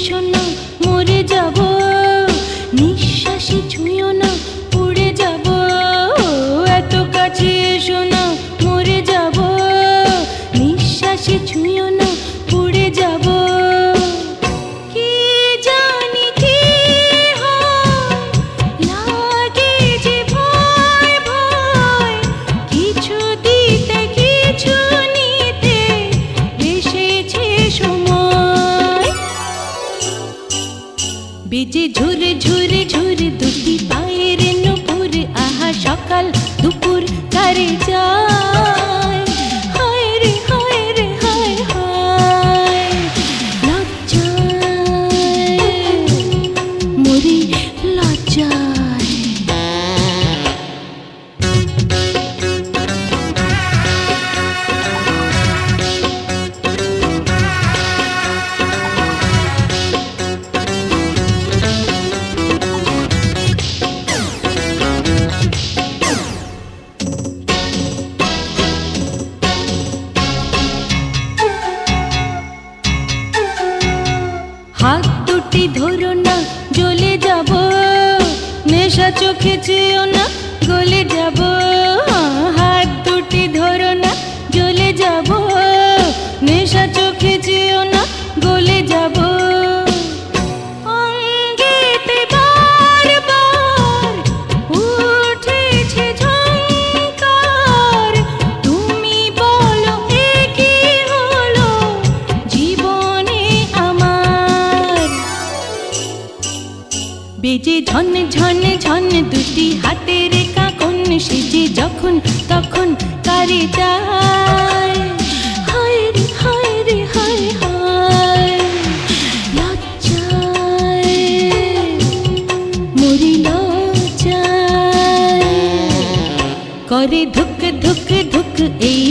এসো না মরে যাব, নিঃশ্বাসে ছুঁয়ো না উড়ে যাব, এত কাছে এসো না মরে যাব, নিঃশ্বাসে ছুঁয়ো না উড়ে যাব। কি জানি কি হয়, লাগে যে ভয় ভয়, কিছু দিতে কিছু নিতে এসেছে সময়। বেজে ঝুরে ঝুরে ঝুরে দুটি পায়ের নূপুর, আহা সকাল দুপুর কারে যায়, হায় রে হায় রে হায় হায়, লজ্জায় মরি লজ্জায়। হাত দুটি ধরো না জ্বলে যাব, নেশা চোখে চেয়েও না গলে যাব, হাত দুটি ধরো না জ্বলে যাব, নেশা চোখে চেয়েও না গলে যাব। অঙ্গেতে বারবার উঠেছে ঝংকার, তুমি বলো এ কি হলো জীবনে আমার। বেজে ঝন ঝন ঝন দুটি হাতের কাকন, সেজে যখন তখন কারে যায়, হায় রে হায় রে হায় হায়, লজ্জায় মরি লজ্জায়। করে ধুক ধুক ধুক এই